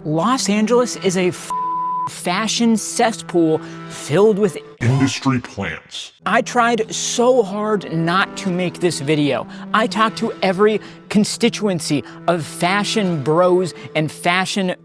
Los Angeles is a fashion cesspool filled with industry plants. I tried so hard not to make this video. I talked to every constituency of fashion bros and fashion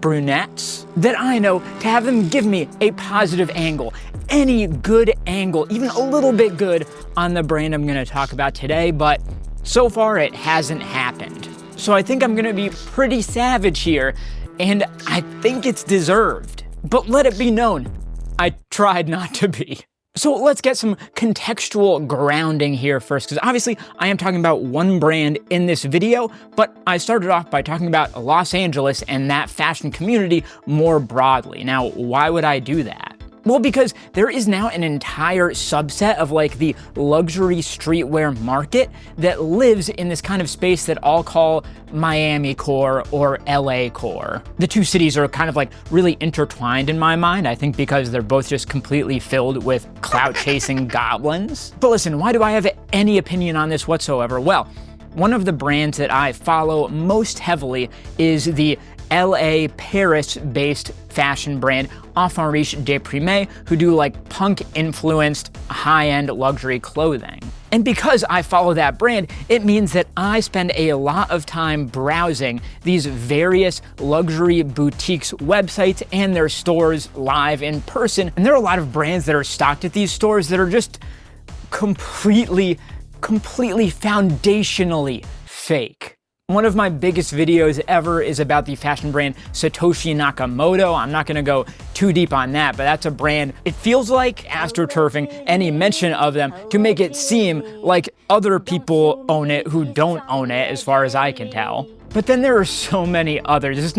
brunettes that I know to have them give me a positive angle, any good angle, even a little bit good on the brand I'm gonna talk about today, but so far it hasn't happened. So I think I'm gonna be pretty savage here, and I think it's deserved. But let it be known, I tried not to be. So let's get some contextual grounding here first, because obviously I am talking about one brand in this video, but I started off by talking about Los Angeles and that fashion community more broadly. Now, why would I do that? Well, because there is now an entire subset of like the luxury streetwear market that lives in this kind of space that I'll call Miami core or LA core. The two cities are kind of like really intertwined in my mind, I think because they're both just completely filled with clout chasing goblins. But listen, why do I have any opinion on this whatsoever? Well, one of the brands that I follow most heavily is the LA Paris-based fashion brand Enfant de Prime, who do like punk-influenced high-end luxury clothing. And because I follow that brand, it means that I spend a lot of time browsing these various luxury boutiques websites and their stores live in person. And there are a lot of brands that are stocked at these stores that are just completely foundationally fake. One of my biggest videos ever is about the fashion brand Satoshi Nakamoto. I'm not gonna go too deep on that, but that's a brand, it feels like astroturfing any mention of them to make it seem like other people own it who don't own it, as far as I can tell. But then there are so many others. This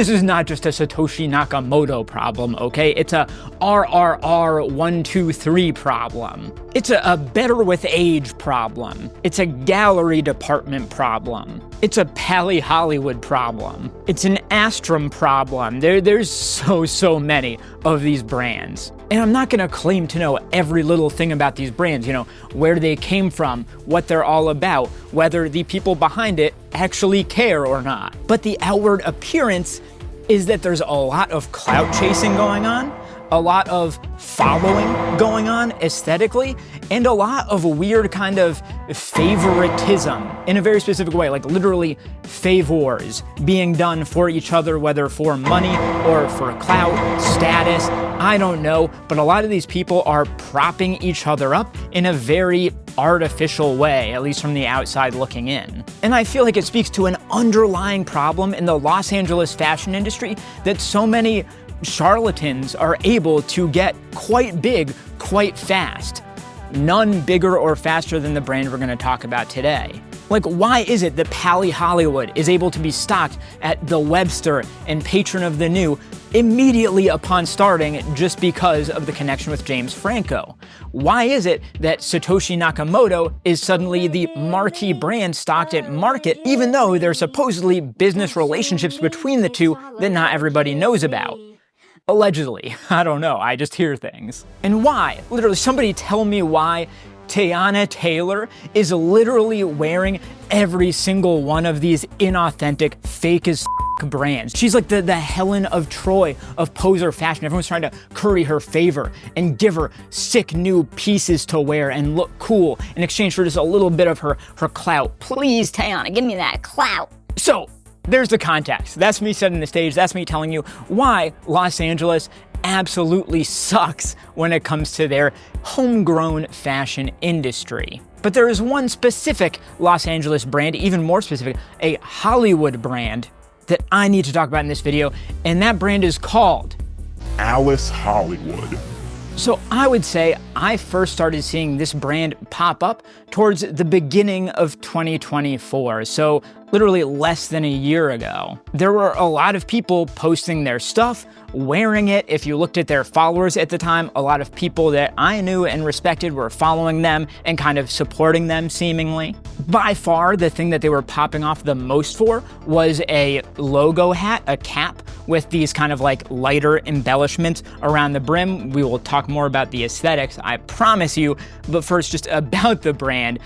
is not just a Satoshi Nakamoto problem, okay? It's a RRR123 problem. It's a better with age problem. It's a gallery department problem. It's a Pally Hollywood problem. It's an Astrum problem. There's so many of these brands. And I'm not gonna claim to know every little thing about these brands, you know, where they came from, what they're all about, whether the people behind it actually care or not. But the outward appearance is that there's a lot of clout chasing going on, a lot of following going on aesthetically, and a lot of weird kind of favoritism in a very specific way, like literally favors being done for each other, whether for money or for clout, status, I don't know, but a lot of these people are propping each other up in a very artificial way, at least from the outside looking in. And I feel like it speaks to an underlying problem in the Los Angeles fashion industry that so many charlatans are able to get quite big quite fast. None bigger or faster than the brand we're gonna talk about today. Like, why is it that Pally Hollywood is able to be stocked at the Webster and Patron of the New immediately upon starting just because of the connection with James Franco? Why is it that Satoshi Nakamoto is suddenly the marquee brand stocked at Market, even though there's supposedly business relationships between the two that not everybody knows about? Allegedly. I don't know, I just hear things. And why? Literally, somebody tell me why Teyana Taylor is literally wearing every single one of these inauthentic, fake as brands. She's like the Helen of Troy of poser fashion. Everyone's trying to curry her favor and give her sick new pieces to wear and look cool in exchange for just a little bit of her clout. Please, Teyana, give me that clout. So, there's the context. That's me setting the stage. That's me telling you why Los Angeles absolutely sucks when it comes to their homegrown fashion industry. But there is one specific Los Angeles brand, even more specific, a Hollywood brand that I need to talk about in this video, and that brand is called Alice Hollywood. So I would say I first started seeing this brand pop up towards the beginning of 2024, so literally less than a year ago. There were a lot of people posting their stuff, wearing it. If you looked at their followers at the time, a lot of people that I knew and respected were following them and kind of supporting them seemingly. By far, the thing that they were popping off the most for was a logo hat, a cap with these kind of like lighter embellishments around the brim. We will talk more about the aesthetics, I promise you, but first just about the brand.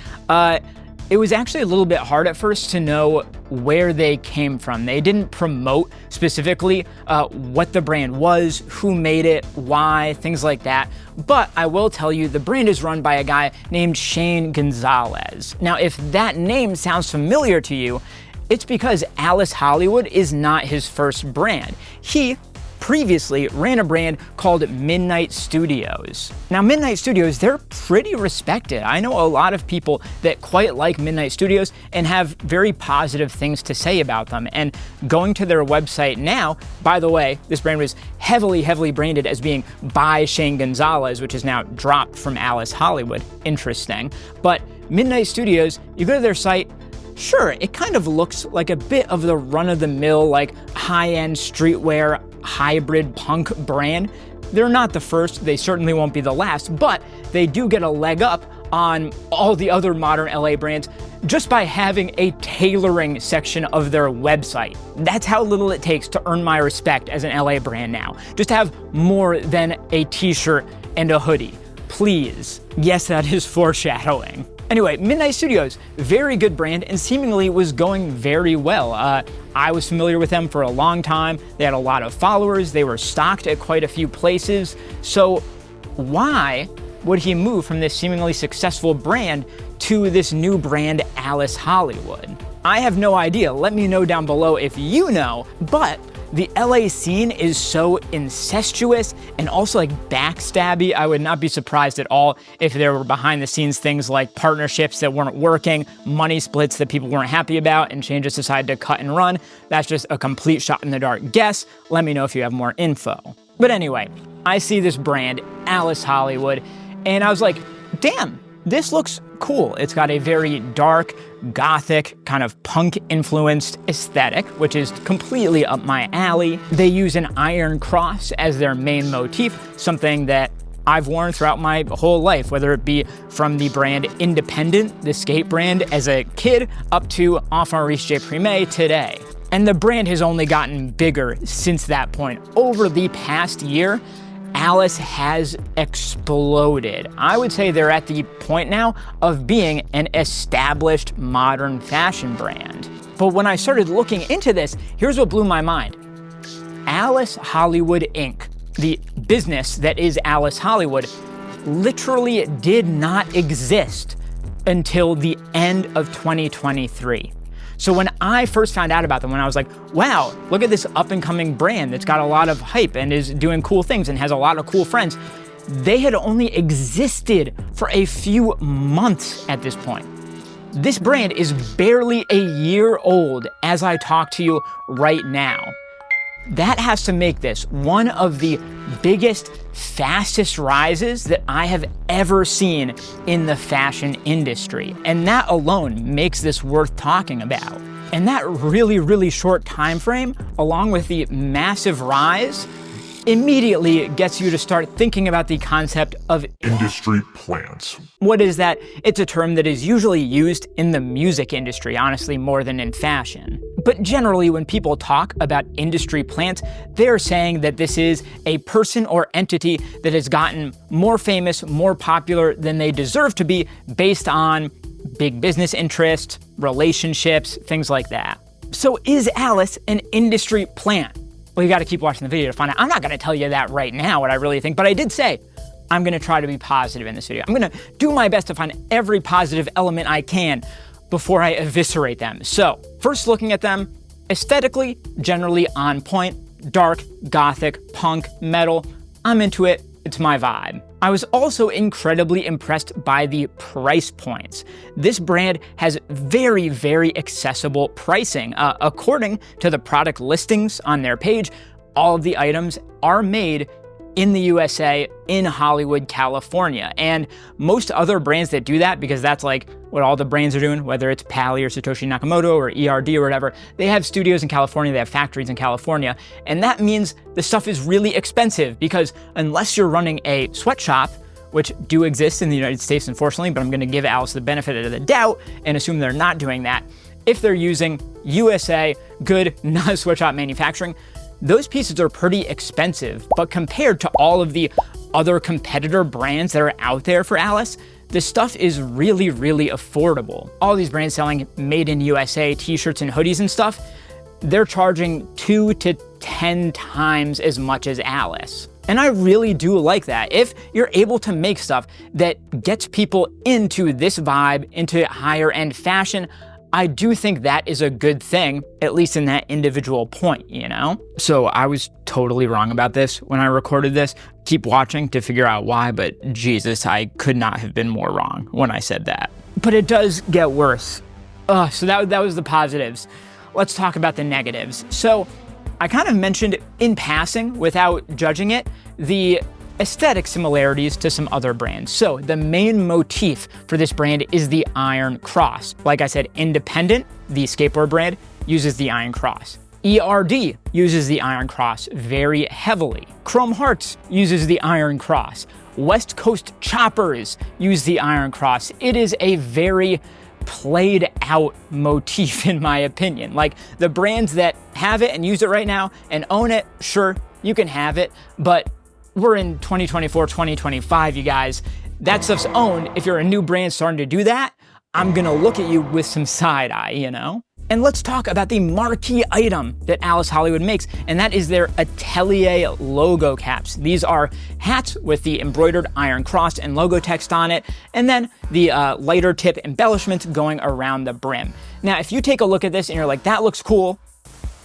It was actually a little bit hard at first to know where they came from. They didn't promote specifically what the brand was, who made it, why, things like that. But I will tell you, the brand is run by a guy named Shane Gonzalez. Now, if that name sounds familiar to you, it's because Alice Hollywood is not his first brand. He previously ran a brand called Midnight Studios. Now, Midnight Studios, they're pretty respected. I know a lot of people that quite like Midnight Studios and have very positive things to say about them. And going to their website now, by the way, this brand was heavily branded as being by Shane Gonzalez, which is now dropped from Alice Hollywood. Interesting. But Midnight Studios, you go to their site, sure, it kind of looks like a bit of the run-of-the-mill, like high-end streetwear, hybrid punk brand. They're not the first, they certainly won't be the last, but they do get a leg up on all the other modern LA brands just by having a tailoring section of their website. That's how little it takes to earn my respect as an LA brand now. Just to have more than a t-shirt and a hoodie. Please. Yes, that is foreshadowing. Anyway, Midnight Studios, very good brand and seemingly was going very well. I was familiar with them for a long time. They had a lot of followers. They were stocked at quite a few places. So why would he move from this seemingly successful brand to this new brand, Alice Hollywood? I have no idea. Let me know down below if you know, but the LA scene is so incestuous and also like backstabby. I would not be surprised at all if there were behind the scenes things like partnerships that weren't working, money splits that people weren't happy about, and Shane just decided to cut and run. That's just a complete shot in the dark guess. Let me know if you have more info. But anyway, I see this brand, Alice Hollywood, and I was like, damn, this looks cool. It's got a very dark, gothic, kind of punk-influenced aesthetic, which is completely up my alley. They use an iron cross as their main motif, something that I've worn throughout my whole life, whether it be from the brand Independent, the skate brand, as a kid, up to Enfant Riche J. Prime today. And the brand has only gotten bigger since that point. Over the past year, Alice has exploded. I would say they're at the point now of being an established modern fashion brand. But when I started looking into this, here's what blew my mind. Alice Hollywood Inc., the business that is Alice Hollywood, literally did not exist until the end of 2023. So when I first found out about them, when I was like, wow, look at this up-and-coming brand that's got a lot of hype and is doing cool things and has a lot of cool friends, they had only existed for a few months at this point. This brand is barely a year old as I talk to you right now. That has to make this one of the biggest, fastest rises that I have ever seen in the fashion industry. And that alone makes this worth talking about. And that really short time frame, along with the massive rise, immediately gets you to start thinking about the concept of industry plants. What is that? It's a term that is usually used in the music industry, honestly, more than in fashion. But generally, when people talk about industry plants, they're saying that this is a person or entity that has gotten more famous, more popular than they deserve to be based on big business interests, relationships, things like that. So is Alice an industry plant? Well, you got to keep watching the video to find out. I'm not going to tell you that right now, what I really think, but I did say I'm going to try to be positive in this video. I'm going to do my best to find every positive element I can before I eviscerate them. So, first looking at them, aesthetically, generally on point, dark, gothic, punk, metal. I'm into it. It's my vibe. I was also incredibly impressed by the price points. This brand has very accessible pricing. According to the product listings on their page, all of the items are made in the USA, in Hollywood, California. And most other brands that do that, because that's like what all the brands are doing, whether it's Pally or Satoshi Nakamoto or ERD or whatever, they have studios in California, they have factories in California. And that means the stuff is really expensive because unless you're running a sweatshop, which do exist in the United States, unfortunately, but I'm gonna give Alice the benefit of the doubt and assume they're not doing that. If they're using USA, good, non-sweatshop manufacturing, those pieces are pretty expensive, but compared to all of the other competitor brands that are out there for Alice, the stuff is really, really affordable. All these brands selling made in USA t-shirts and hoodies and stuff, they're charging 2 to 10 times as much as Alice. And I really do like that. If you're able to make stuff that gets people into this vibe, into higher end fashion, I do think that is a good thing, at least in that individual point, you know? So I was totally wrong about this when I recorded this. Keep watching to figure out why, but Jesus, I could not have been more wrong when I said that. But it does get worse. So that was the positives. Let's talk about the negatives. So I kind of mentioned in passing, without judging it, the aesthetic similarities to some other brands. So the main motif for this brand is the Iron Cross. Like I said, Independent, the skateboard brand, uses the Iron Cross. ERD uses the Iron Cross very heavily. Chrome Hearts uses the Iron Cross. West Coast Choppers use the Iron Cross. It is a very played out motif in my opinion. Like the brands that have it and use it right now and own it, sure, you can have it, but we're in 2024, 2025, you guys. That stuff's owned. If you're a new brand starting to do that, I'm gonna look at you with some side eye, you know? And let's talk about the marquee item that Alice Hollywood makes, and that is their Atelier logo caps. These are hats with the embroidered Iron Cross and logo text on it, and then the lighter tip embellishments going around the brim. Now, if you take a look at this and you're like, that looks cool,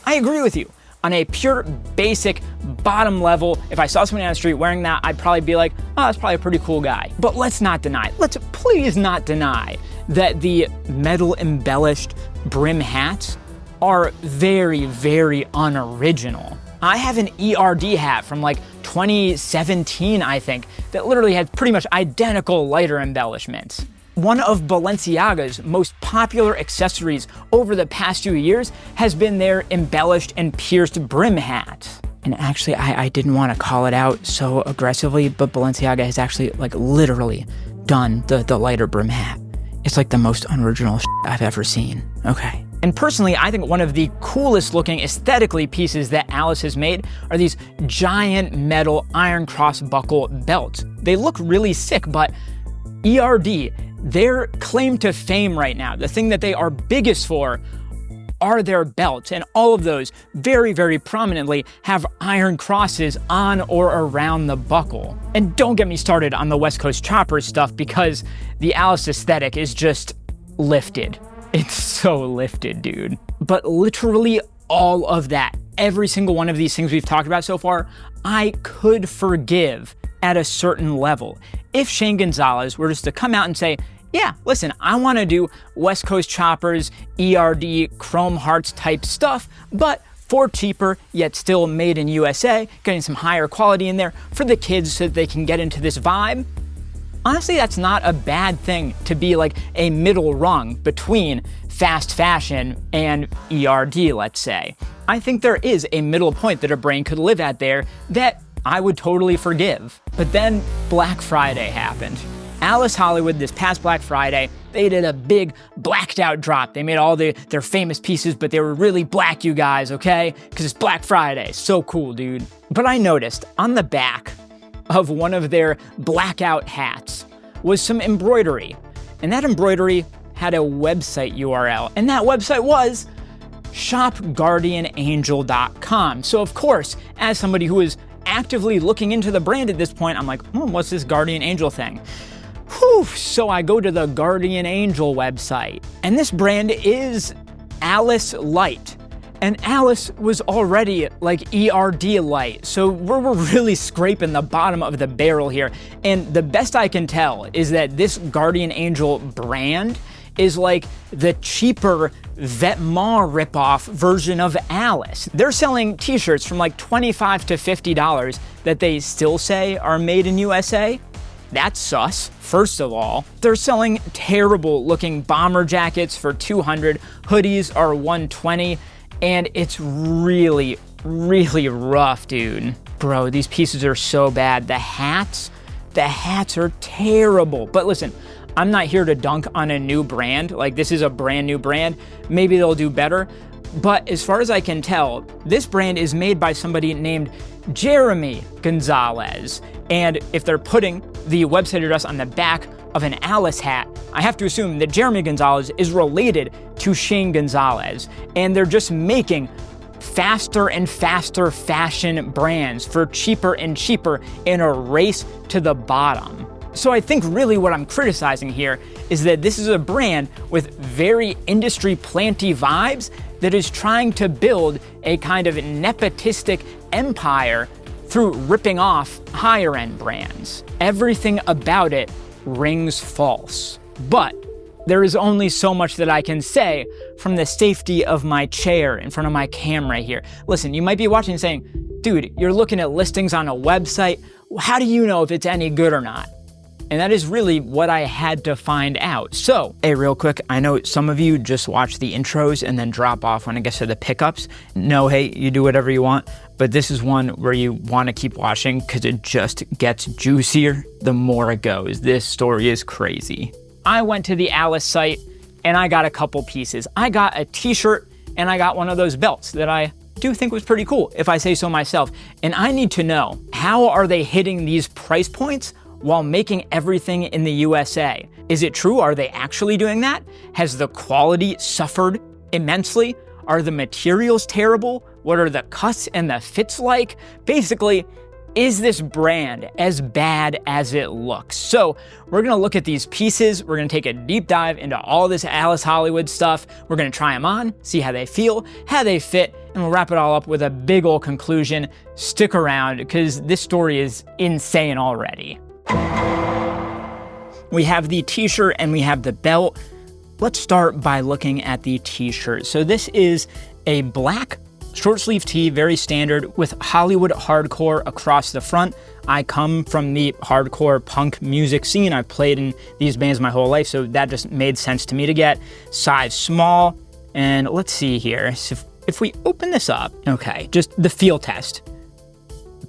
I agree with you. On a pure basic bottom level, if I saw somebody on the street wearing that, I'd probably be like, oh, that's probably a pretty cool guy. But let's please not deny that the metal embellished brim hats are very, very unoriginal. I have an ERD hat from like 2017, I think, that literally had pretty much identical lighter embellishments. One of Balenciaga's most popular accessories over the past few years has been their embellished and pierced brim hat. And actually, I didn't want to call it out so aggressively, but Balenciaga has actually like literally done the lighter brim hat. It's like the most unoriginal shit I've ever seen. Okay. And personally, I think one of the coolest looking aesthetically pieces that Alice has made are these giant metal Iron Cross buckle belts. They look really sick, but ERD, their claim to fame right now, the thing that they are biggest for, are their belts, and all of those very, very prominently have iron crosses on or around the buckle. And don't get me started on the West Coast Choppers stuff, because the Alice aesthetic is just lifted. It's so lifted, dude. But literally all of that, every single one of these things we've talked about so far, I could forgive at a certain level. If Shane Gonzalez were just to come out and say, yeah, listen, I want to do West Coast Choppers, ERD, Chrome Hearts type stuff, but for cheaper, yet still made in USA, getting some higher quality in there for the kids so that they can get into this vibe. Honestly, that's not a bad thing to be like a middle rung between fast fashion and ERD, let's say. I think there is a middle point that a brand could live at there that I would totally forgive. But then Black Friday happened. Alice Hollywood, this past Black Friday, they did a big blacked out drop. They made all their famous pieces, but they were really black, you guys, okay? Because it's Black Friday. So cool, dude. But I noticed on the back of one of their blackout hats was some embroidery. And that embroidery had a website URL. And that website was shopguardianangel.com. So of course, as somebody who is actively looking into the brand at this point, I'm like, what's this Guardian Angel thing? Whew, so I go to the Guardian Angel website, and this brand is Alice Light. And Alice was already like ERD Light, so we're really scraping the bottom of the barrel here. And the best I can tell is that this Guardian Angel brand is like the cheaper Vetements ripoff version of Alice. They're selling t-shirts from like $25 to $50 that they still say are made in USA. That's sus, first of all. They're selling terrible looking bomber jackets for $200, hoodies are $120, and it's really, really rough, dude. Bro, these pieces are so bad. The hats are terrible. But listen, I'm not here to dunk on a new brand. Like, this is a brand new brand. Maybe they'll do better. But as far as I can tell, this brand is made by somebody named Jeremy Gonzalez. And if they're putting the website address on the back of an Alice hat, I have to assume that Jeremy Gonzalez is related to Shane Gonzalez, and they're just making faster and faster fashion brands for cheaper and cheaper in a race to the bottom. So I think really what I'm criticizing here is that this is a brand with very industry planty vibes that is trying to build a kind of nepotistic empire through ripping off higher end brands. Everything about it rings false. But there is only so much that I can say from the safety of my chair in front of my camera here. Listen, you might be watching and saying, dude, you're looking at listings on a website. How do you know if it's any good or not? And that is really what I had to find out. So, hey, real quick, I know some of you just watch the intros and then drop off when it gets to the pickups. No, hey, you do whatever you want, but this is one where you want to keep watching because it just gets juicier the more it goes. This story is crazy. I went to the Alice site and I got a couple pieces. I got a t-shirt and I got one of those belts that I do think was pretty cool, if I say so myself. And I need to know, how are they hitting these price points while making everything in the USA? Is it true? Are they actually doing that? Has the quality suffered immensely? Are the materials terrible? What are the cuts and the fits like? Basically, is this brand as bad as it looks? So we're gonna look at these pieces. We're gonna take a deep dive into all this Alice Hollywood stuff. We're gonna try them on, see how they feel, how they fit, and we'll wrap it all up with a big old conclusion. Stick around, because this story is insane already. We have the t-shirt and we have the belt. Let's start by looking at the t-shirt. So this is a black short sleeve tee, very standard, with Hollywood hardcore across the front. I come from the hardcore punk music scene. I've played in these bands my whole life, so that just made sense to me to get. Size small, and let's see here. So if we open this up, okay, just the feel test.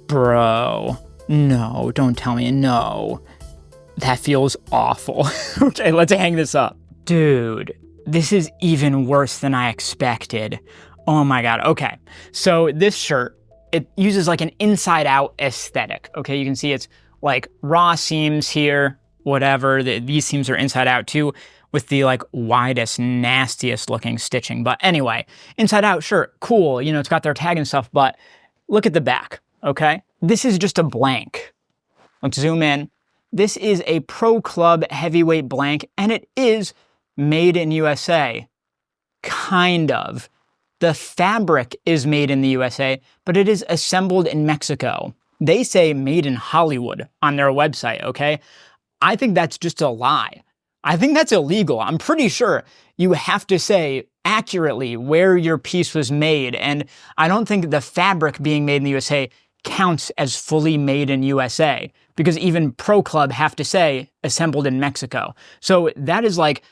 Bro, no, don't tell me no. That feels awful. Okay, let's hang this up. Dude, this is even worse than I expected. Oh my God, okay. So this shirt, it uses like an inside out aesthetic. Okay, you can see it's like raw seams here, whatever. These seams are inside out too, with the like widest, nastiest looking stitching. But anyway, inside out shirt, cool. You know, it's got their tag and stuff, but look at the back, okay? This is just a blank. Let's zoom in. This is a Pro Club heavyweight blank, and it is made in USA. Kind of. The fabric is made in the USA, but it is assembled in Mexico. They say made in Hollywood on their website, okay? I think that's just a lie. I think that's illegal. I'm pretty sure you have to say accurately where your piece was made, and I don't think the fabric being made in the USA counts as fully made in USA, because even Pro Club have to say assembled in Mexico. So that is like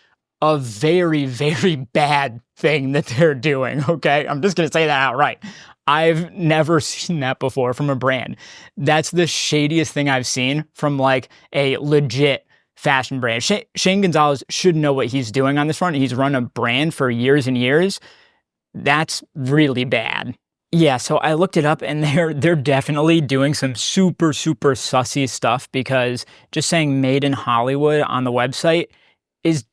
a very, very bad thing that they're doing, okay? I'm just gonna say that outright. I've never seen that before from a brand. That's the shadiest thing I've seen from like a legit fashion brand. Shane Gonzalez should know what he's doing on this front. He's run a brand for years and years. That's really bad. Yeah, so I looked it up and they're definitely doing some super, super sussy stuff, because just saying made in Hollywood on the website is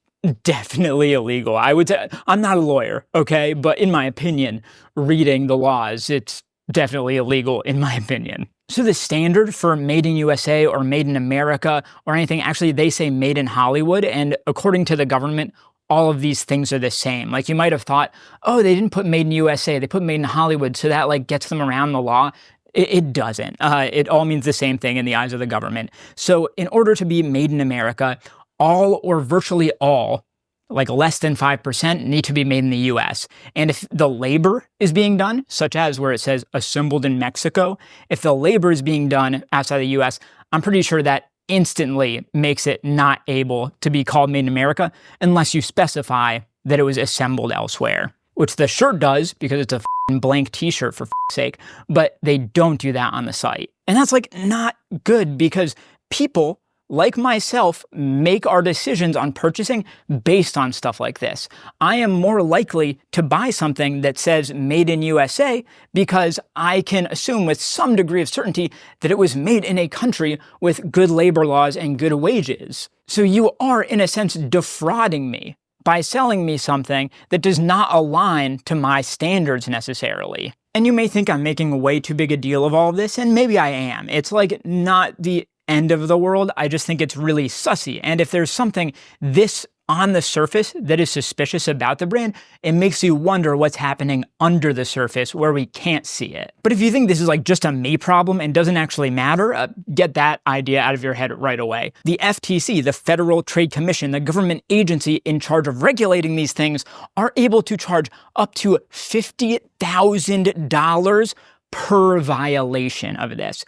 definitely illegal. I would say, I'm not a lawyer, okay? But in my opinion, reading the laws, it's definitely illegal in my opinion. So the standard for made in USA or made in America or anything, actually they say made in Hollywood, and according to the government, all of these things are the same. Like you might have thought, oh, they didn't put made in USA, they put made in Hollywood, so that like gets them around the law. It doesn't. It all means the same thing in the eyes of the government. So in order to be made in America, all or virtually all, like less than 5%, need to be made in the US. And if the labor is being done, such as where it says assembled in Mexico, if the labor is being done outside the US, I'm pretty sure that instantly makes it not able to be called made in America unless you specify that it was assembled elsewhere, which the shirt does because it's a blank t-shirt for sake, but they don't do that on the site. And that's like not good, because people like myself make our decisions on purchasing based on stuff like this. I am more likely to buy something that says made in USA because I can assume with some degree of certainty that it was made in a country with good labor laws and good wages. So you are, in a sense, defrauding me by selling me something that does not align to my standards necessarily. And you may think I'm making way too big a deal of all of this, and maybe I am. It's like not the end of the world. I just think it's really sussy. And if there's something this on the surface that is suspicious about the brand, it makes you wonder what's happening under the surface where we can't see it. But if you think this is like just a me problem and doesn't actually matter, get that idea out of your head right away. The FTC, the Federal Trade Commission, the government agency in charge of regulating these things, are able to charge up to $50,000 per violation of this.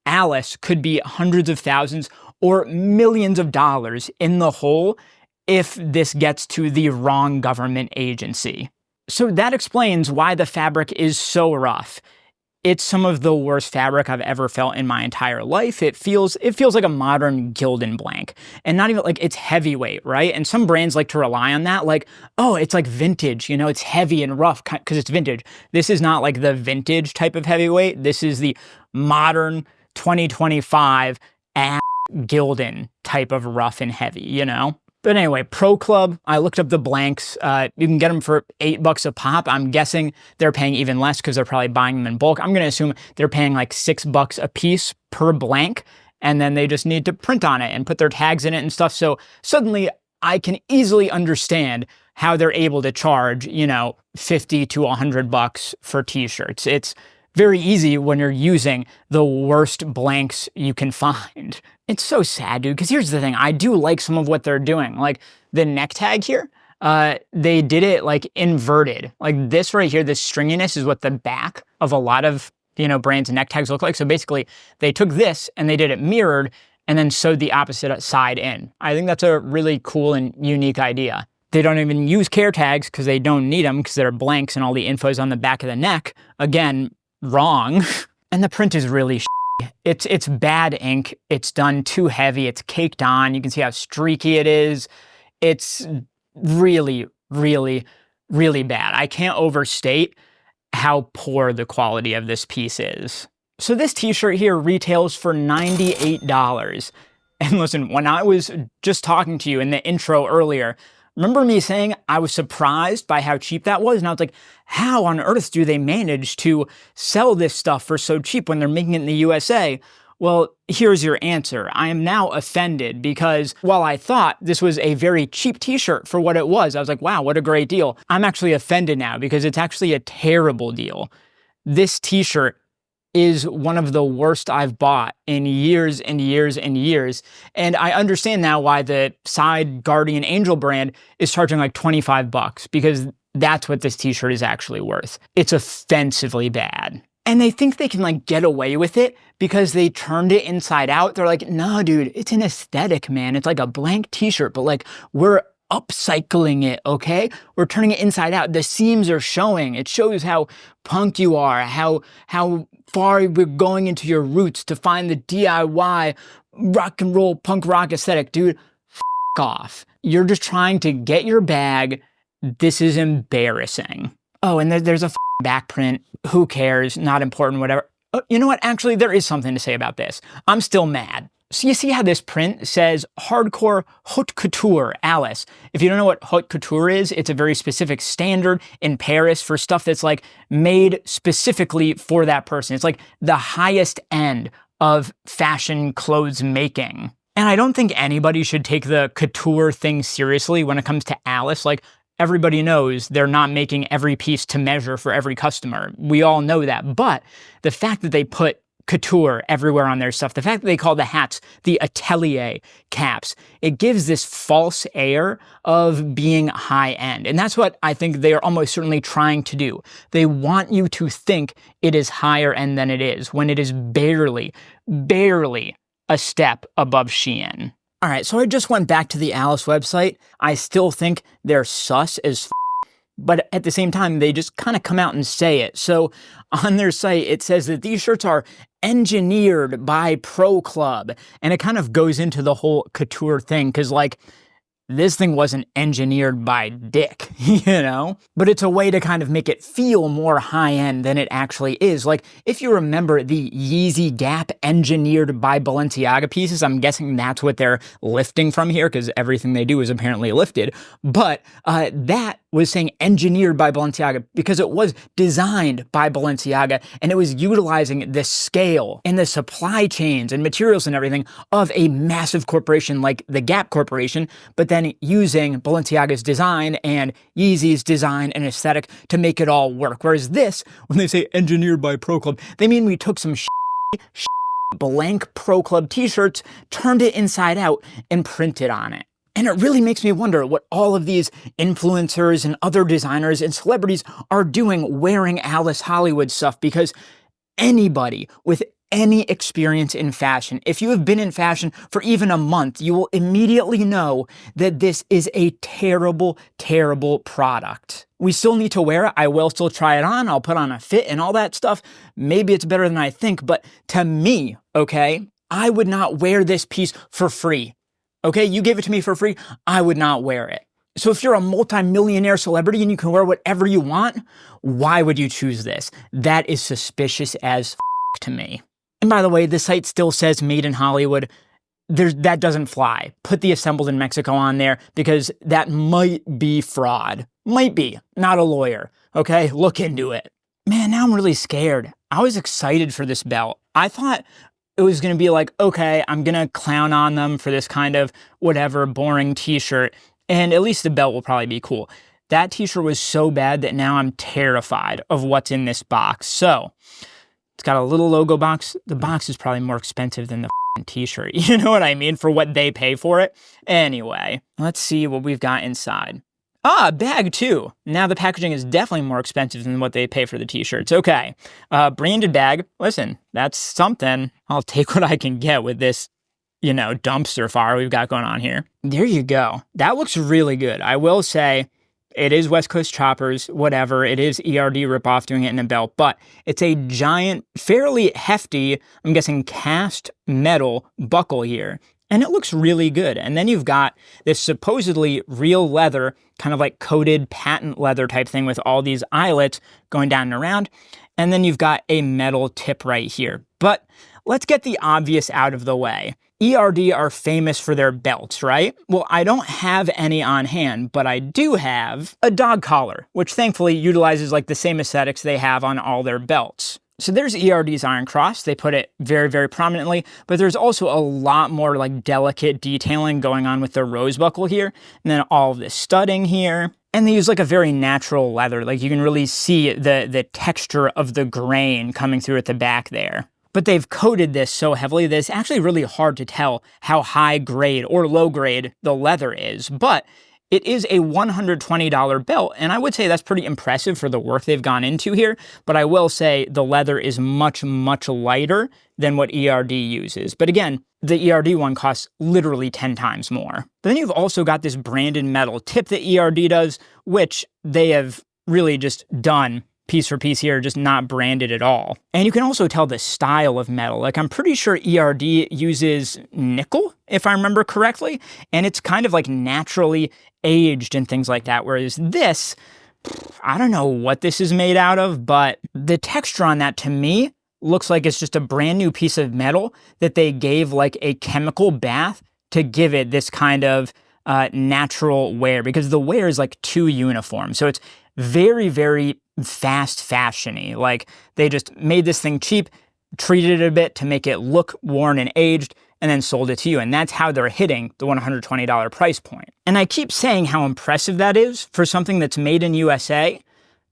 Alice could be hundreds of thousands or millions of dollars in the hole if this gets to the wrong government agency. So that explains why the fabric is so rough. It's some of the worst fabric I've ever felt in my entire life. It feels like a modern Gildan blank. And not even like it's heavyweight, right? And some brands like to rely on that, like, oh, it's like vintage, you know, it's heavy and rough because it's vintage. This is not like the vintage type of heavyweight. This is the modern 2025 Gildan type of rough and heavy, you know? But anyway, Pro Club, I looked up the blanks. You can get them for $8 a pop. I'm guessing they're paying even less because they're probably buying them in bulk. I'm going to assume they're paying like $6 a piece per blank, and then they just need to print on it and put their tags in it and stuff. So suddenly I can easily understand how they're able to charge, you know, $50 to $100 for t-shirts. It's very easy when you're using the worst blanks you can find. It's so sad, dude, because here's the thing. I do like some of what they're doing. Like the neck tag here, they did it like inverted. Like this right here, this stringiness is what the back of a lot of, you know, brands' neck tags look like. So basically they took this and they did it mirrored and then sewed the opposite side in. I think that's a really cool and unique idea. They don't even use care tags because they don't need them because they're blanks and all the info is on the back of the neck. Again, wrong. And the print is really It's bad ink. It's done too heavy. It's caked on. You can see how streaky it is. It's really, really, really bad. I can't overstate how poor the quality of this piece is. So this t-shirt here retails for $98. And listen, when I was just talking to you in the intro earlier, remember me saying I was surprised by how cheap that was? And I was like, how on earth do they manage to sell this stuff for so cheap when they're making it in the USA? Well, here's your answer. I am now offended because while I thought this was a very cheap t-shirt for what it was, I was like, wow, what a great deal. I'm actually offended now because it's actually a terrible deal. This t-shirt is one of the worst I've bought in years and years and years. And I understand now why the side Guardian Angel brand is charging like $25 because that's what this t-shirt is actually worth. It's offensively bad. And they think they can like get away with it because they turned it inside out. They're like, no, dude, it's an aesthetic, man. It's like a blank t-shirt, but like we're upcycling it, okay? We're turning it inside out. The seams are showing. It shows how punk you are, how far we're going into your roots to find the DIY rock and roll punk rock aesthetic. Dude, f*** off. You're just trying to get your bag. This is embarrassing. Oh, and there's a back print. Who cares? Not important, whatever. Oh, you know what? Actually, there is something to say about this. I'm still mad. So you see how this print says hardcore haute couture Alice. If you don't know what haute couture is, it's a very specific standard in Paris for stuff that's like made specifically for that person. It's like the highest end of fashion clothes making. And I don't think anybody should take the couture thing seriously when it comes to Alice. Like everybody knows they're not making every piece to measure for every customer. We all know that. But the fact that they put couture everywhere on their stuff, the fact that they call the hats the atelier caps, it gives this false air of being high end. And that's what I think they are almost certainly trying to do. They want you to think it is higher end than it is, when it is barely a step above Shein. All right, so I just went back to the Alice website. I still think they're sus as but at the same time, they just kind of come out and say it. So on their site, it says that these shirts are engineered by Pro Club. And it kind of goes into the whole couture thing because, like, this thing wasn't engineered by Dick, you know? But it's a way to kind of make it feel more high-end than it actually is. Like, if you remember the Yeezy Gap engineered by Balenciaga pieces, I'm guessing that's what they're lifting from here, because everything they do is apparently lifted. But that was saying engineered by Balenciaga because it was designed by Balenciaga, and it was utilizing the scale and the supply chains and materials and everything of a massive corporation like the Gap Corporation, but then using Balenciaga's design and Yeezy's design and aesthetic to make it all work. Whereas this, when they say engineered by Pro Club, they mean we took some blank Pro Club t-shirts, turned it inside out, and printed on it. And it really makes me wonder what all of these influencers and other designers and celebrities are doing wearing Alice Hollywood stuff, because anybody with any experience in fashion, if you have been in fashion for even a month, you will immediately know that this is a terrible, terrible product. We still need to wear it. I will still try it on. I'll put on a fit and all that stuff. Maybe it's better than I think, but to me, okay, I would not wear this piece for free. Okay, you gave it to me for free, I would not wear it. So if you're a multi-millionaire celebrity and you can wear whatever you want, why would you choose this? That is suspicious as to me. And by the way, the site still says made in Hollywood. That doesn't fly. Put the assembled in Mexico on there, because that might be fraud. Might be. Not a lawyer. Okay, look into it. Man, now I'm really scared. I was excited for this belt. I thought it was going to be like, okay, I'm going to clown on them for this kind of whatever boring t-shirt, and at least the belt will probably be cool. That t-shirt was so bad that now I'm terrified of what's in this box. So, it's got a little logo box. The box is probably more expensive than the t-shirt. You know what I mean? For what they pay for it. Anyway, let's see what we've got inside. Ah, bag too. Now the packaging is definitely more expensive than what they pay for the t-shirts. Okay, branded bag. Listen, that's something. I'll take what I can get with this, dumpster fire we've got going on here. There you go. That looks really good. I will say it is West Coast Choppers, whatever. It is ERD ripoff doing it in a belt, but it's a giant, fairly hefty, I'm guessing cast metal buckle here. And it looks really good. And then you've got this supposedly real leather, kind of like coated patent leather type thing with all these eyelets going down and around. And then you've got a metal tip right here. But let's get the obvious out of the way. ERD are famous for their belts, right? Well, I don't have any on hand, but I do have a dog collar, which thankfully utilizes like the same aesthetics they have on all their belts. So there's ERD's Iron Cross. They put it very, very prominently, but there's also a lot more like delicate detailing going on with the rose buckle here, and then all of this studding here. And they use like a very natural leather. Like you can really see the texture of the grain coming through at the back there. But they've coated this so heavily that it's actually really hard to tell how high grade or low grade the leather is. But it is a $120 belt, and I would say that's pretty impressive for the work they've gone into here, but I will say the leather is much, much lighter than what ERD uses. But again, the ERD one costs literally 10 times more. But then you've also got this branded metal tip that ERD does, which they have really just done piece for piece here, just not branded at all. And you can also tell the style of metal. Like I'm pretty sure ERD uses nickel, if I remember correctly, and it's kind of like naturally aged and things like that. Whereas this, I don't know what this is made out of, but the texture on that to me looks like it's just a brand new piece of metal that they gave like a chemical bath to give it this kind of natural wear, because the wear is like too uniform. So it's very, very fast fashion-y. Like they just made this thing cheap, treated it a bit to make it look worn and aged, and then sold it to you. And that's how they're hitting the $120 price point. And I keep saying how impressive that is for something that's made in USA,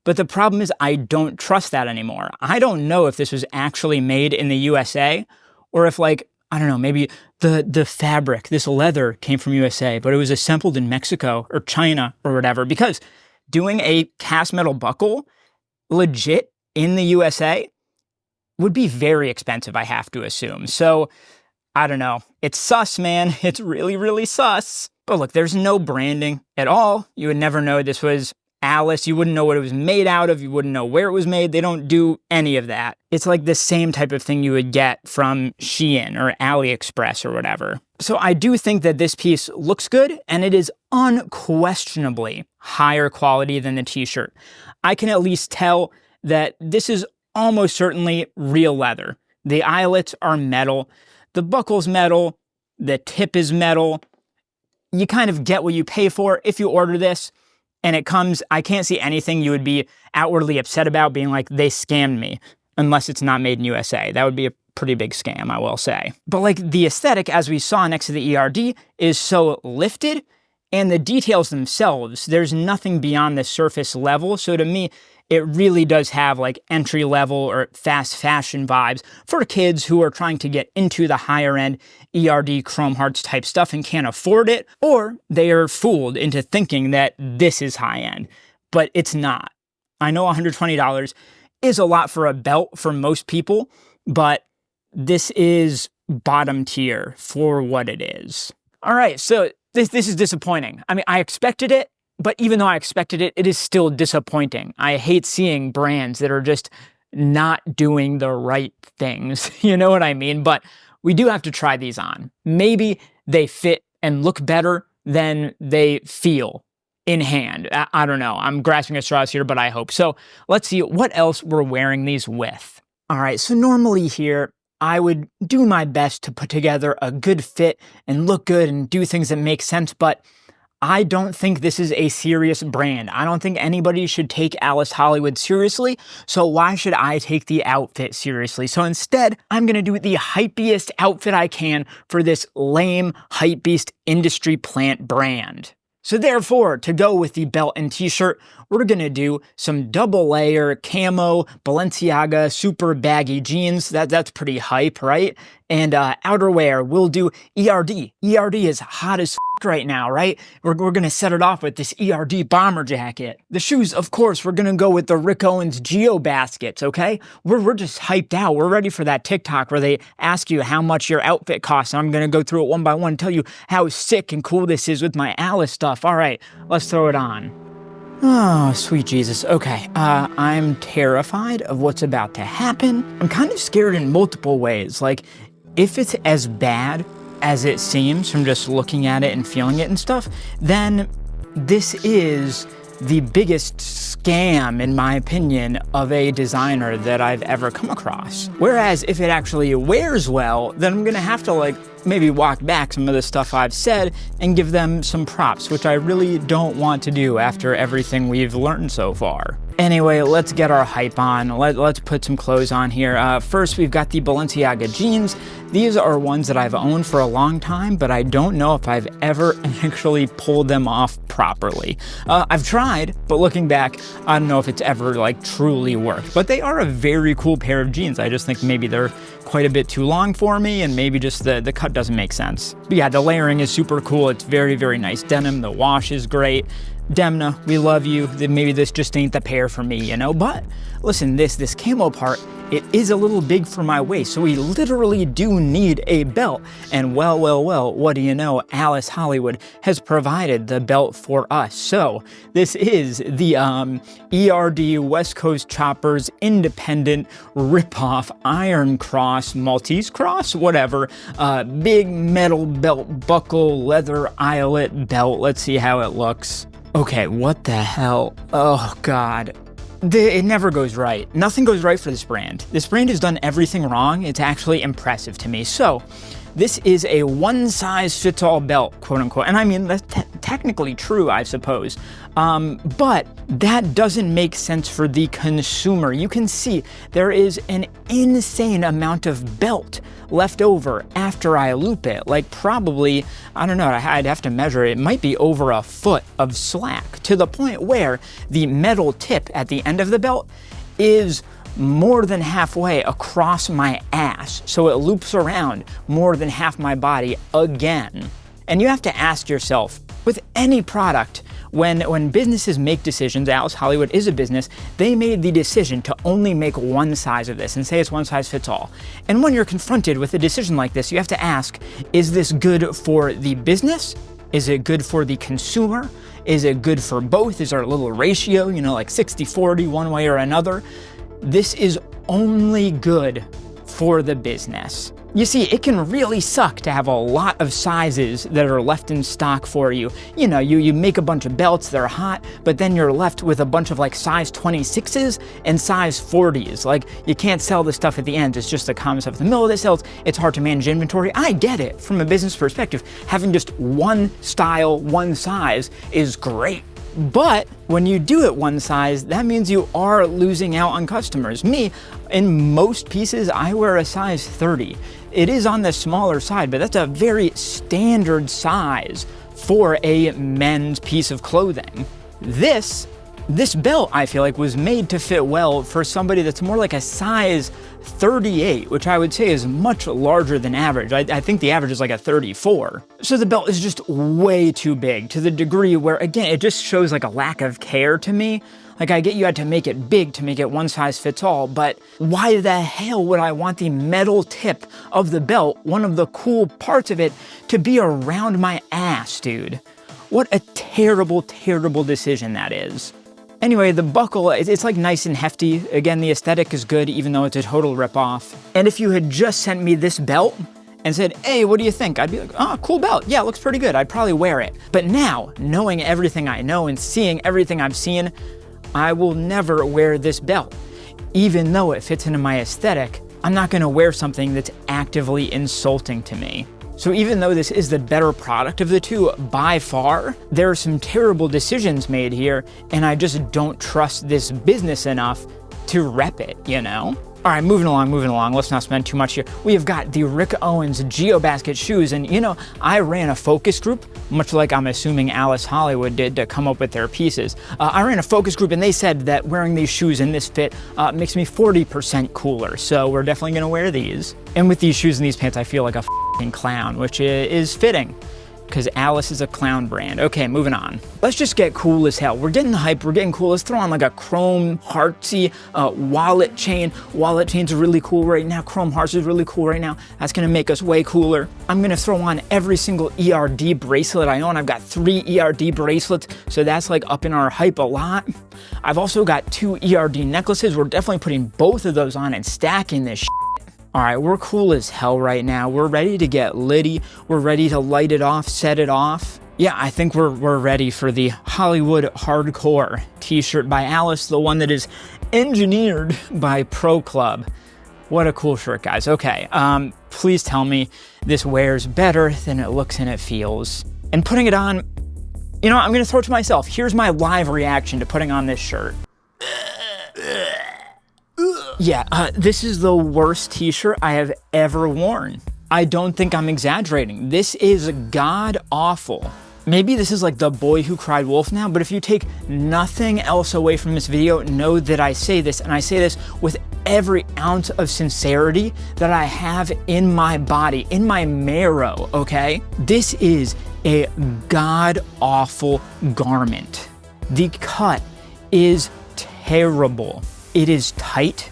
but the problem is I don't trust that anymore. I don't know if this was actually made in the USA, or if like, I don't know, maybe the fabric, this leather came from USA, but it was assembled in Mexico or China or whatever, because doing a cast metal buckle legit in the USA would be very expensive, I have to assume. So I don't know. It's sus, man. It's really, really sus. But look, there's no branding at all. You would never know this was Alice. You wouldn't know what it was made out of. You wouldn't know where it was made. They don't do any of that. It's like the same type of thing you would get from Shein or AliExpress or whatever. So I do think that this piece looks good, and it is unquestionably higher quality than the t-shirt. I can at least tell that this is almost certainly real leather. The eyelets are metal. The buckle's metal. The tip is metal. You kind of get what you pay for if you order this. And it comes, I can't see anything you would be outwardly upset about, being like, they scammed me, unless it's not made in USA. That would be a pretty big scam, I will say. But like the aesthetic, as we saw next to the ERD, is so lifted, and the details themselves, there's nothing beyond the surface level. So to me, it really does have like entry level or fast fashion vibes for kids who are trying to get into the higher end ERD Chrome Hearts type stuff and can't afford it, or they are fooled into thinking that this is high end, but it's not. I know $120 is a lot for a belt for most people, but this is bottom tier for what it is. All right, so this is disappointing. I mean, I expected it, but even though I expected it, it is still disappointing. I hate seeing brands that are just not doing the right things. You know what I mean? But we do have to try these on. Maybe they fit and look better than they feel in hand. I don't know. I'm grasping at straws here, but I hope. So let's see what else we're wearing these with. All right, so normally here, I would do my best to put together a good fit and look good and do things that make sense, but I don't think this is a serious brand. I don't think anybody should take Alice Hollywood seriously, so why should I take the outfit seriously? So instead, I'm gonna do the hypebeast outfit I can for this lame hypebeast industry plant brand. So therefore, to go with the belt and t-shirt, we're gonna do some double layer camo Balenciaga super baggy jeans. That's pretty hype, right? And outerwear, we'll do ERD. ERD is hot as right now, right? We're gonna set it off with this ERD bomber jacket. The shoes, of course, we're gonna go with the Rick Owens Geo baskets, okay? We're just hyped out. We're ready for that TikTok where they ask you how much your outfit costs, and I'm gonna go through it one by one and tell you how sick and cool this is with my Alice stuff. All right, let's throw it on. Oh, sweet Jesus. Okay, I'm terrified of what's about to happen. I'm kind of scared in multiple ways. Like, if it's as bad as it seems from just looking at it and feeling it and stuff, then this is the biggest scam, in my opinion, of a designer that I've ever come across. Whereas if it actually wears well, then I'm gonna have to like maybe walk back some of the stuff I've said and give them some props, which I really don't want to do after everything we've learned so far. Anyway, let's get our hype on. Let's put some clothes on here. First, we've got the Balenciaga jeans. These are ones that I've owned for a long time, but I don't know if I've ever actually pulled them off properly. I've tried, but looking back, I don't know if it's ever like truly worked. But they are a very cool pair of jeans. I just think maybe they're quite a bit too long for me, and maybe just the cut doesn't make sense. But yeah, the layering is super cool. It's very, very nice denim. The wash is great. Demna, we love you. Maybe this just ain't the pair for me, you know? But listen, this camo part, it is a little big for my waist, so we literally do need a belt. And well, what do you know? Alice Hollywood has provided the belt for us. So this is the ERD West Coast Choppers Independent Ripoff Iron Cross, Maltese Cross, whatever. Big metal belt buckle, leather eyelet belt. Let's see how it looks. Okay, what the hell? Oh, God. It never goes right. Nothing goes right for this brand. This brand has done everything wrong. It's actually impressive to me. So, this is a one-size-fits-all belt, quote-unquote. And I mean, that's technically true, I suppose. But that doesn't make sense for the consumer. You can see there is an insane amount of belt left over after I loop it. Like probably, I don't know, I'd have to measure it. It might be over a foot of slack, to the point where the metal tip at the end of the belt is more than halfway across my ass. So it loops around more than half my body again. And you have to ask yourself, with any product, when businesses make decisions, Alice Hollywood is a business, they made the decision to only make one size of this and say it's one size fits all. And when you're confronted with a decision like this, you have to ask, is this good for the business Is it good for the consumer? Is it good for both? Is there a little ratio, like 60-40 one way or another? This is only good for the business. You see, it can really suck to have a lot of sizes that are left in stock for you. You make a bunch of belts, they're hot, but then you're left with a bunch of size 26s and size 40s. You can't sell the stuff at the end. It's just the common stuff in the middle of the sales. It's hard to manage inventory. I get it from a business perspective. Having just one style, one size is great. But when you do it one size, that means you are losing out on customers. Me, in most pieces, I wear a size 30. It is on the smaller side, but that's a very standard size for a men's piece of clothing. This belt, I feel like, was made to fit well for somebody that's more like a size 38, which I would say is much larger than average. I think the average is like a 34. So the belt is just way too big, to the degree where, again, it just shows a lack of care to me. I get you had to make it big to make it one size fits all, but why the hell would I want the metal tip of the belt, one of the cool parts of it, to be around my ass, dude? What a terrible, terrible decision that is. Anyway, the buckle, it's nice and hefty. Again, the aesthetic is good, even though it's a total ripoff. And if you had just sent me this belt and said, hey, what do you think? I'd be like, oh, cool belt. Yeah, it looks pretty good. I'd probably wear it. But now, knowing everything I know and seeing everything I've seen, I will never wear this belt. Even though it fits into my aesthetic, I'm not gonna wear something that's actively insulting to me. So even though this is the better product of the two by far, there are some terrible decisions made here, and I just don't trust this business enough to rep it, All right, moving along. Let's not spend too much here. We have got the Rick Owens GeoBasket shoes, and I ran a focus group, much like I'm assuming Alice Hollywood did to come up with their pieces. I ran a focus group, and they said that wearing these shoes in this fit makes me 40% cooler, so we're definitely gonna wear these. And with these shoes and these pants, I feel like a f***ing clown, which is fitting, because Alice is a clown brand. Okay, moving on. Let's just get cool as hell. We're getting hype, we're getting cool. Let's throw on a chrome heartsy wallet chain. Wallet chains are really cool right now. Chrome hearts is really cool right now. That's gonna make us way cooler. I'm gonna throw on every single ERD bracelet I own. I've got 3 ERD bracelets, so that's up in our hype a lot. I've also got 2 ERD necklaces. We're definitely putting both of those on and stacking this shit. All right, we're cool as hell right now. We're ready to get litty. We're ready to light it off, set it off. Yeah, I think we're ready for the Hollywood Hardcore t-shirt by Alice, the one that is engineered by Pro Club. What a cool shirt, guys. Okay, please tell me this wears better than it looks and it feels. And putting it on, I'm gonna throw it to myself. Here's my live reaction to putting on this shirt. Yeah, this is the worst t-shirt I have ever worn. I don't think I'm exaggerating. This is god-awful. Maybe this is the boy who cried wolf now, but if you take nothing else away from this video, know that I say this, and I say this with every ounce of sincerity that I have in my body, in my marrow, okay? This is a god-awful garment. The cut is terrible. It is tight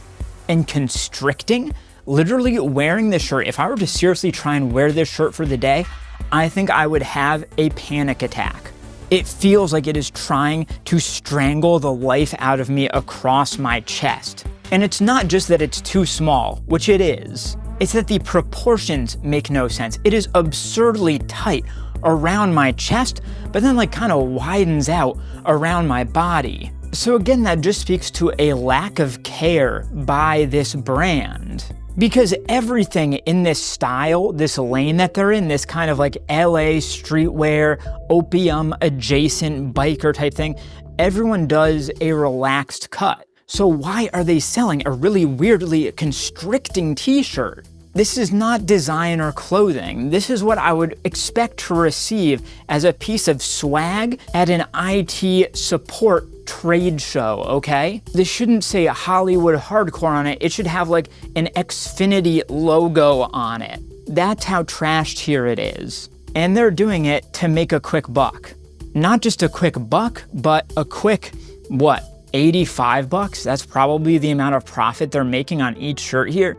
and constricting. Literally wearing this shirt, if I were to seriously try and wear this shirt for the day, I think I would have a panic attack. It feels like it is trying to strangle the life out of me across my chest. And it's not just that it's too small, which it is. It's that the proportions make no sense. It is absurdly tight around my chest, but then kind of widens out around my body. So again, that just speaks to a lack of care by this brand. Because everything in this style, this lane that they're in, this kind of LA streetwear, opium adjacent biker type thing, everyone does a relaxed cut. So why are they selling a really weirdly constricting t-shirt? This is not designer clothing. This is what I would expect to receive as a piece of swag at an IT support trade show, okay? This shouldn't say Hollywood Hardcore on it. It should have an Xfinity logo on it. That's how trashed here it is. And they're doing it to make a quick buck. Not just a quick buck, but a quick, what, $85? That's probably the amount of profit they're making on each shirt here.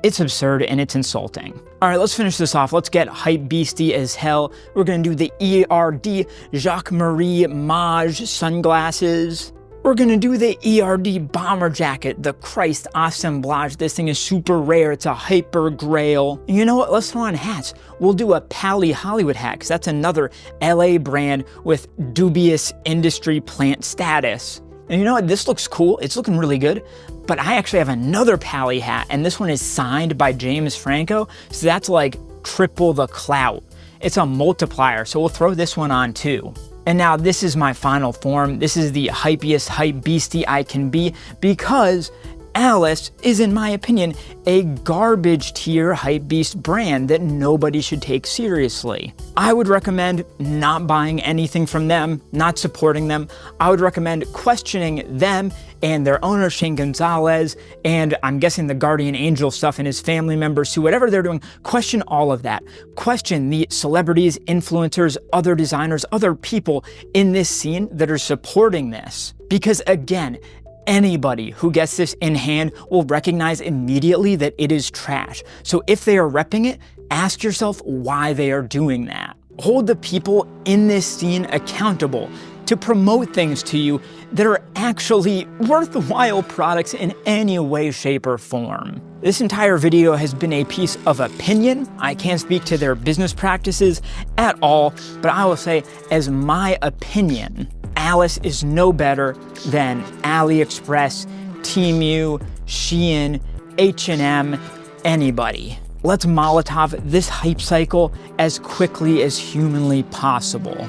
It's absurd and it's insulting. All right, let's finish this off. Let's get hype beastie as hell. We're gonna do the ERD Jacques-Marie Mage sunglasses. We're gonna do the ERD bomber jacket, the Christ assemblage. This thing is super rare. It's a hyper grail. And you know what? Let's throw on hats. We'll do a Pally Hollywood hat, because that's another LA brand with dubious industry plant status. And you know what? This looks cool. It's looking really good. But I actually have another Pally hat, and this one is signed by James Franco. So that's like triple the clout. It's a multiplier. So we'll throw this one on too. And now this is my final form. This is the hypiest hype beastie I can be, because Alice is, in my opinion, a garbage tier hypebeast brand that nobody should take seriously. I would recommend not buying anything from them, not supporting them. I would recommend questioning them and their owner, Shane Gonzalez, and I'm guessing the guardian angel stuff and his family members too, whatever they're doing. Question all of that. Question the celebrities, influencers, other designers, other people in this scene that are supporting this. Because again, anybody who gets this in hand will recognize immediately that it is trash. So if they are repping it, ask yourself why they are doing that. Hold the people in this scene accountable to promote things to you that are actually worthwhile products in any way, shape, or form. This entire video has been a piece of opinion. I can't speak to their business practices at all, but I will say, as my opinion, Alice is no better than AliExpress, Temu, Shein, H&M, anybody. Let's Molotov this hype cycle as quickly as humanly possible.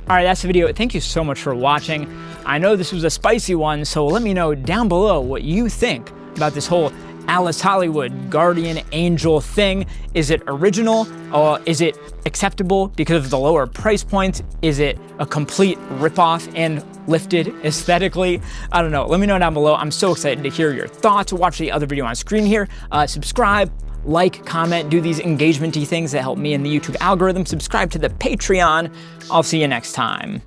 All right, that's the video. Thank you so much for watching. I know this was a spicy one, so let me know down below what you think about this whole Alice Hollywood guardian angel thing. Is it original? Is it acceptable because of the lower price points? Is it a complete ripoff and lifted aesthetically? I don't know. Let me know down below. I'm so excited to hear your thoughts. Watch the other video on screen here. Subscribe, like, comment, do these engagement-y things that help me in the YouTube algorithm. Subscribe to the Patreon. I'll see you next time.